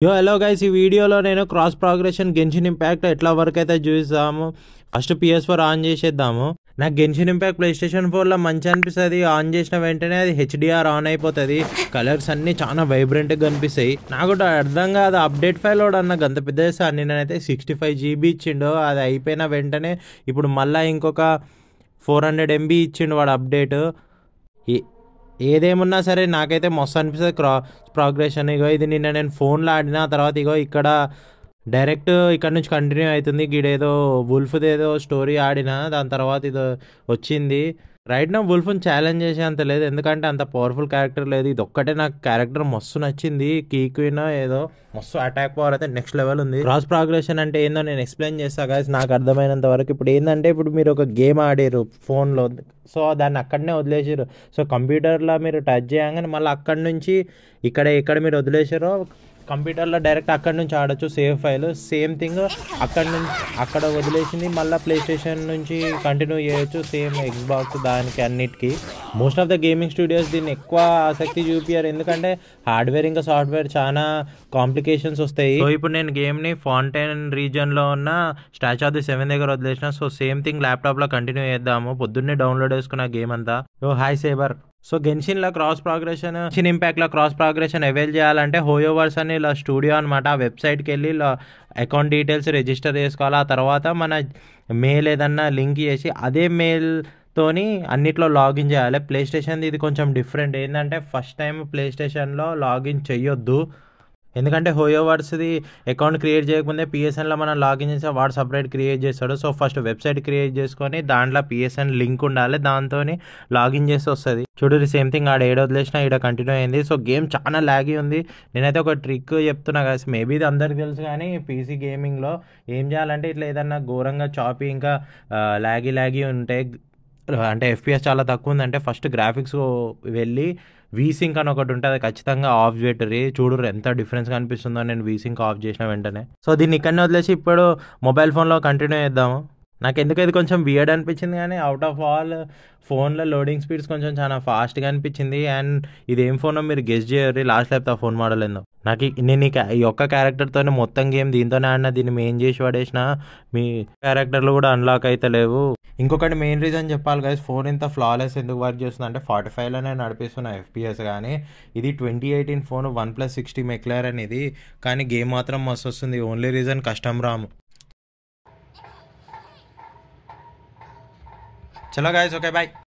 Hello guys, ఈ వీడియోలో నేను క్రాస్ ప్రోగ్రెషన్ గెన్షిన్ ఇంపాక్ట్ ఎట్లా వర్క్ అయితే చూస్తాము. ఫస్ట్ PS4 ఆన్ చేసేద్దాము. నాకు గెన్షిన్ ఇంపాక్ట్ ప్లే స్టేషన్ 4లో మంచి అనిపిస్తుంది. ఆన్ చేసిన వెంటనే అది HDR ఆన్ అయిపోతుంది. కలర్స్ అన్నీ చాలా వైబ్రెంట్గా కనిపిస్తాయి. నాకు కూడా అర్థం కాదు, అప్డేట్ ఫైల్ కూడా అన్న గంత పెద్ద సార్ నేనైతే 65 GB ఇచ్చిండు. అది అయిపోయిన వెంటనే ఇప్పుడు మళ్ళీ ఇంకొక 400 MB ఇచ్చిండు వాడు అప్డేట్. ఏదేమున్నా సరే నాకైతే మస్తు అనిపిస్తుంది ప్రోగ్రెషన్. ఇగో ఇది నిన్న నేను ఫోన్లో ఆడిన తర్వాత ఇగో ఇక్కడ డైరెక్ట్ ఇక్కడ నుంచి కంటిన్యూ అవుతుంది. గిడేదో వుల్ఫ్ది ఏదో స్టోరీ ఆడిన దాని తర్వాత ఇది వచ్చింది. రైట్ నా వుల్ఫ్ని ఛాలెంజ్ చేసే అంత లేదు, ఎందుకంటే అంత పవర్ఫుల్ క్యారెక్టర్ లేదు. ఇది ఒక్కటే నాకు క్యారెక్టర్ మస్తు నచ్చింది. కీక్విన్ ఏదో మస్తు అటాక్ పవర్ అయితే నెక్స్ట్ లెవెల్ ఉంది. క్రాస్ ప్రోగ్రెషన్ అంటే ఏందో నేను ఎక్స్ప్లెయిన్ చేస్తాను గాయస్ నాకు అర్థమైనంత వరకు. ఇప్పుడు ఏంటంటే ఇప్పుడు మీరు ఒక గేమ్ ఆడారు ఫోన్లో, సో దాన్ని అక్కడనే వదిలేసారు. సో కంప్యూటర్లో మీరు టచ్ చేయగానే మళ్ళీ అక్కడి నుంచి ఎక్కడ మీరు వదిలేసారో కంప్యూటర్లో డైరెక్ట్ అక్కడ నుంచి ఆడొచ్చు. సేవ్ ఫైల్ సేమ్ థింగ్ అక్కడ వదిలేసింది మళ్ళీ ప్లే స్టేషన్ నుంచి కంటిన్యూ చేయొచ్చు. సేమ్ ఎక్స్బాక్స్ దానికి అన్నిటికీ. Most of the gaming studios దీన్ని ఎక్కువ ఆసక్తి చూపించారు, ఎందుకంటే హార్డ్వేర్ ఇంకా సాఫ్ట్వేర్ చాలా కాంప్లికేషన్స్ వస్తాయి. సో ఇప్పుడు నేను గేమ్ని ఫౌంటైన్ రీజియన్లో ఉన్న స్టాచ్యూ ఆఫ్ ది 7 దగ్గర వదిలేసిన. సో సేమ్ థింగ్ ల్యాప్టాప్లో కంటిన్యూ చేద్దాము. పొద్దున్నే డౌన్లోడ్ చేసుకున్న గేమ్ అంతా. So hi Saber. సో గెన్షిన్లో క్రాస్ ప్రోగ్రెషన్, గెన్షిన్ ఇంపాక్ట్లో క్రాస్ ప్రోగ్రెషన్ అవైల్ చేయాలంటే హోయోవర్స్ అని ఇలా స్టూడియో అనమాట. ఆ వెబ్సైట్కి వెళ్ళి అకౌంట్ డీటెయిల్స్ రిజిస్టర్ చేసుకోవాలి. ఆ తర్వాత మన మెయిల్ ఏదన్నా లింక్ చేసి అదే మెయిల్తోని అన్నిట్లో లాగిన్ చేయాలి. ప్లే స్టేషన్ది ఇది కొంచెం డిఫరెంట్. ఏంటంటే ఫస్ట్ టైం ప్లే స్టేషన్లో లాగిన్ చెయ్యొద్దు, ఎందుకంటే హోయోవర్స్ది అకౌంట్ క్రియేట్ చేయకముందే PSNలో మనం లాగిన్ చేస్తే వాడు సపరేట్ క్రియేట్ చేస్తాడు. సో ఫస్ట్ వెబ్సైట్ క్రియేట్ చేసుకొని దాంట్లో PSN లింక్ ఉండాలి, దాంతో లాగిన్ చేసి వస్తుంది. చూడు సేమ్ థింగ్ ఆడ ఏడు వదిలేసినా ఈడ కంటిన్యూ అయింది. సో గేమ్ చాలా లాగీ ఉంది. నేనైతే ఒక ట్రిక్ చెప్తున్నా కదా, మేబీ ఇది అందరికి తెలుసు, కానీ PC గేమింగ్లో ఏం చేయాలంటే ఇట్లా ఏదన్నా ఘోరంగా చాపీ ఇంకా లాగీ ఉంటే, అంటే FPS చాలా తక్కువ ఉందంటే ఫస్ట్ గ్రాఫిక్స్ వెళ్ళి వీసింక్ అని ఒకటి ఉంటుంది, ఖచ్చితంగా ఆఫ్ చేయటరి. చూడు ఎంత డిఫరెన్స్ కనిపిస్తుందో నేను వీసింక్ ఆఫ్ చేసిన వెంటనే. సో దీన్ని ఇక్కడనే వదిలేసి ఇప్పుడు మొబైల్ ఫోన్లో కంటిన్యూ చేద్దాము. నాకు ఎందుకు ఇది కొంచెం వియర్డ్ అనిపించింది, కానీ అవుట్ ఆఫ్ ఆల్ ఫోన్లో లోడింగ్ స్పీడ్స్ కొంచెం చాలా ఫాస్ట్గా అనిపించింది. అండ్ ఇది ఏం ఫోనో మీరు గెస్ట్ చేయరు, లాస్ట్ లేకపోతే ఆ ఫోన్ మోడల్ ఏందో. నేను ఈ ఒక్క క్యారెక్టర్తోనే మొత్తం గేమ్ దీంతోనే ఆడినా. దీన్ని మెయిన్ చేసి పడేసిన, మీ క్యారెక్టర్లు కూడా అన్లాక్ అయితే లేవు. ఇంకొకటి మెయిన్ రీజన్ చెప్పాలి గైస్, ఫోన్ ఇంత ఫ్లాలెస్ ఎందుకు వర్క్ చేస్తుంది అంటే 45లోనే నడిపిస్తున్న FPS, కానీ ఇది 2018 ఫోన్ OnePlus 60 మెక్లారెన్ ఇది, కానీ గేమ్ మాత్రం మస్తు వస్తుంది. Only reason custom Ram. చలో గైస్, ఓకే బాయ్.